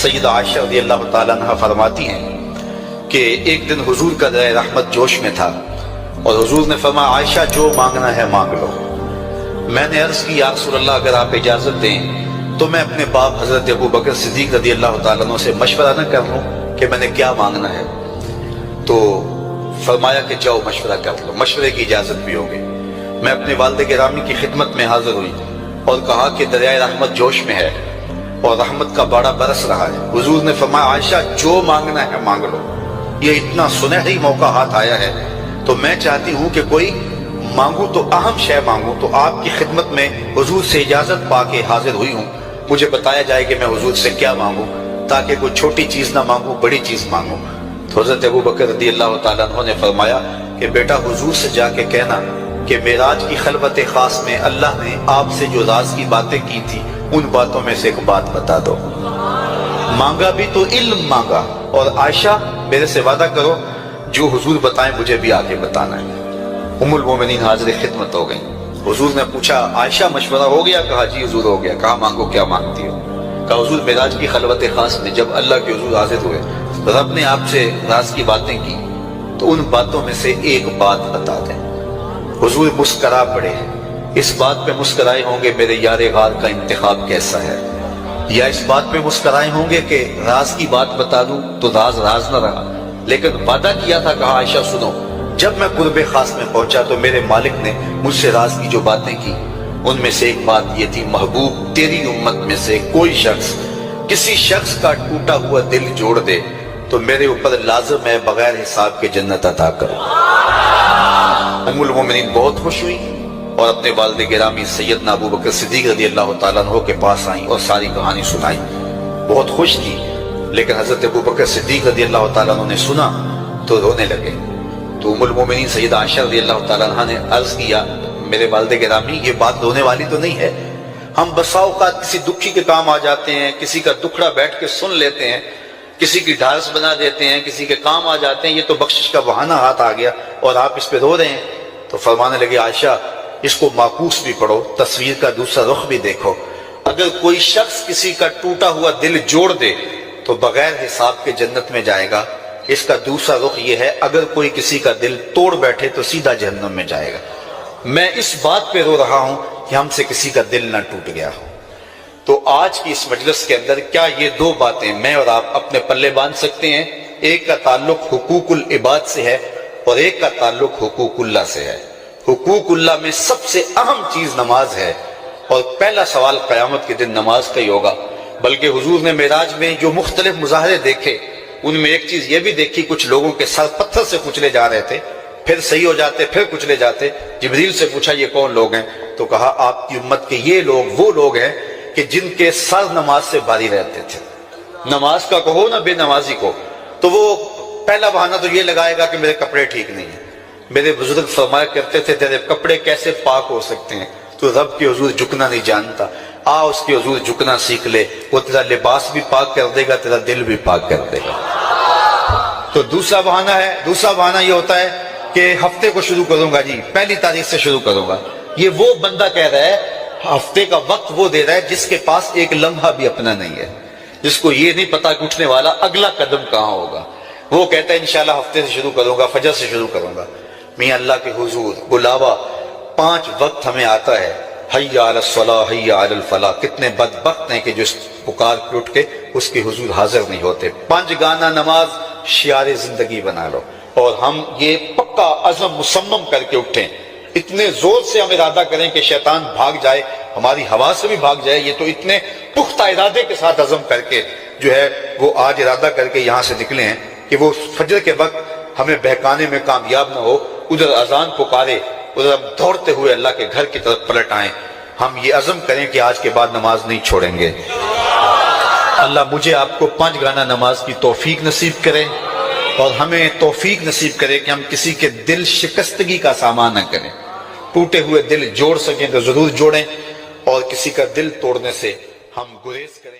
سیدہ عائشہ رضی اللہ تعالیٰ عنہ فرماتی ہیں کہ ایک دن حضور کا دریا رحمت جوش میں تھا اور حضور نے فرمایا عائشہ جو مانگنا ہے مانگ لو۔ میں نے عرض کی یا رسول اللہ اگر آپ اجازت دیں تو میں اپنے باپ حضرت ابو بکر صدیق رضی اللہ تعالیٰ عنہ سے مشورہ نہ کر لوں کہ میں نے کیا مانگنا ہے؟ تو فرمایا کہ جاؤ مشورہ کر لو، مشورے کی اجازت بھی ہوگی۔ میں اپنے والد گرامی کی خدمت میں حاضر ہوئی اور کہا کہ دریائے رحمت جوش میں ہے اور رحمت کا باڑا برس رہا ہے۔ حضور نے فرمایا عائشہ جو مانگنا ہے مانگ لو، یہ اتنا سنہری موقع ہاتھ آیا ہے تو میں چاہتی ہوں کہ کوئی مانگوں تو اہم شے مانگوں۔ تو آپ کی خدمت میں حضور سے اجازت پا کے حاضر ہوئی ہوں، مجھے بتایا جائے کہ میں حضور سے کیا مانگوں تاکہ کوئی چھوٹی چیز نہ مانگوں، بڑی چیز مانگوں۔ تو حضرت ابو بکر رضی اللہ تعالیٰ عنہ نے فرمایا کہ بیٹا حضور سے جا کے کہنا کہ معراج کی خلوت خاص میں اللہ نے آپ سے جو راز کی باتیں کی تھی ان باتوں میں سے ایک بات بتا دو۔ مانگا بھی تو علم مانگا، اور عائشہ میرے سے وعدہ کرو جو حضور بتائیں مجھے بھی آگے بتانا ہے۔ ام المومنین حاضر خدمت ہو گئی۔ حضور نے پوچھا عائشہ مشورہ ہو گیا؟ کہا جی حضور ہو گیا۔ کہا مانگو کیا مانگتی ہو؟ کہا حضور معراج کی خلوت خاص میں جب اللہ کے حضور حاضر ہوئے رب نے آپ سے راز کی باتیں کی تو ان باتوں میں سے ایک بات بتا دیں۔ حضور مسکرا پڑے، اس بات پہ مسکرائے ہوں گے میرے یار غار کا انتخاب کیسا ہے، یا اس بات پہ مسکرائے ہوں گے کہ راز کی بات بتا دوں تو راز راز نہ رہا، لیکن وعدہ کیا تھا۔ کہا عائشہ سنو، جب میں قرب خاص میں پہنچا تو میرے مالک نے مجھ سے راز کی جو باتیں کی ان میں سے ایک بات یہ تھی محبوب تیری امت میں سے کوئی شخص کسی شخص کا ٹوٹا ہوا دل جوڑ دے تو میرے اوپر لازم ہے بغیر حساب کے جنت عطا کرو۔ ام المومنین بہت خوش ہوئی اور اپنے والد گرامی سیدنا ابو بکر صدیق رضی اللہ تعالیٰ عنہ کے پاس آئیں اور ساری کہانی سنائی۔ بہت خوش تھی، لیکن حضرت ابو بکر صدیق رضی اللہ تعالیٰ عنہ نے سنا تو رونے لگے۔ تو ام المومنین سیدہ عائشہ رضی اللہ تعالیٰ عنہ نے عرض کیا میرے والد گرامی یہ بات رونے والی تو نہیں ہے، ہم بسا اوقات کسی دکھی کے کام آ جاتے ہیں، کسی کا دکھڑا بیٹھ کے سن لیتے ہیں، کسی کی ڈھارس بنا دیتے ہیں، کسی کے کام آ جاتے ہیں، یہ تو بخشش کا بہانہ ہاتھ آ گیا اور آپ اس پہ رو رہے ہیں۔ تو فرمانے لگے عائشہ اس کو معکوس بھی پڑھو، تصویر کا دوسرا رخ بھی دیکھو، اگر کوئی شخص کسی کا ٹوٹا ہوا دل جوڑ دے تو بغیر حساب کے جنت میں جائے گا، اس کا دوسرا رخ یہ ہے اگر کوئی کسی کا دل توڑ بیٹھے تو سیدھا جہنم میں جائے گا۔ میں اس بات پہ رو رہا ہوں کہ ہم سے کسی کا دل نہ ٹوٹ گیا ہو۔ تو آج کی اس مجلس کے اندر کیا یہ دو باتیں میں اور آپ اپنے پلے باندھ سکتے ہیں؟ ایک کا تعلق حقوق العباد سے ہے اور ایک کا تعلق حقوق اللہ سے ہے۔ حقوق اللہ میں سب سے اہم چیز نماز ہے اور پہلا سوال قیامت کے دن نماز کا ہی ہوگا۔ بلکہ حضور نے معراج میں جو مختلف مظاہرے دیکھے ان میں ایک چیز یہ بھی دیکھی، کچھ لوگوں کے سر پتھر سے کچلے جا رہے تھے، پھر صحیح ہو جاتے، پھر کچلے جاتے۔ جبریل سے پوچھا یہ کون لوگ ہیں؟ تو کہا آپ کی امت کے یہ لوگ وہ لوگ ہیں کہ جن کے سر نماز سے بھاری رہتے تھے۔ نماز کا کہو نہ بے نمازی کو، تو وہ پہلا بہانہ تو یہ لگائے گا کہ میرے کپڑے ٹھیک نہیں ہیں۔ میرے بزرگ فرمایا کرتے تھے تیرے کپڑے کیسے پاک ہو سکتے ہیں؟ تو رب کے حضور جھکنا نہیں جانتا، آ اس کے حضور جھکنا سیکھ لے، وہ تیرا لباس بھی پاک کر دے گا، تیرا دل بھی پاک کر دے گا۔ تو دوسرا بہانہ یہ ہوتا ہے کہ ہفتے کو شروع کروں گا جی، پہلی تاریخ سے شروع کروں گا۔ یہ وہ بندہ کہہ رہا ہے، ہفتے کا وقت وہ دے رہا ہے جس کے پاس ایک لمحہ بھی اپنا نہیں ہے، جس کو یہ نہیں پتا کہ اٹھنے والا اگلا قدم کہاں ہوگا۔ وہ کہتا ہے انشاءاللہ ہفتے سے شروع کروں گا، فجر سے شروع کروں گا۔ میاں اللہ کے حضور بلاوا 5 وقت ہمیں آتا ہے، حی علی الصلاۃ حی علی الفلاح۔ کتنے بدبخت ہیں کہ جو اس پکار پہ اٹھ کے اس کے حضور حاضر نہیں ہوتے۔ 5 گانا نماز شعار زندگی بنا لو، اور ہم یہ پکا عزم مصمم کر کے اٹھیں، اتنے زور سے ہم ارادہ کریں کہ شیطان بھاگ جائے، ہماری ہوا سے بھی بھاگ جائے۔ یہ تو اتنے پختہ ارادے کے ساتھ عزم کر کے جو ہے وہ آج ارادہ کر کے یہاں سے نکلے ہیں کہ وہ فجر کے وقت ہمیں بہکانے میں کامیاب نہ ہو، ادھر اذان پکارے ادھر ہم دوڑتے ہوئے اللہ کے گھر کی طرف پلٹ آئیں۔ ہم یہ عزم کریں کہ آج کے بعد نماز نہیں چھوڑیں گے۔ اللہ مجھے آپ کو 5 گانا نماز کی توفیق نصیب کرے اور ہمیں توفیق نصیب کرے کہ ہم کسی کے دل شکستگی کا سامان نہ کریں۔ ٹوٹے ہوئے دل جوڑ سکیں تو ضرور جوڑیں، اور کسی کا دل توڑنے سے ہم گریز کریں۔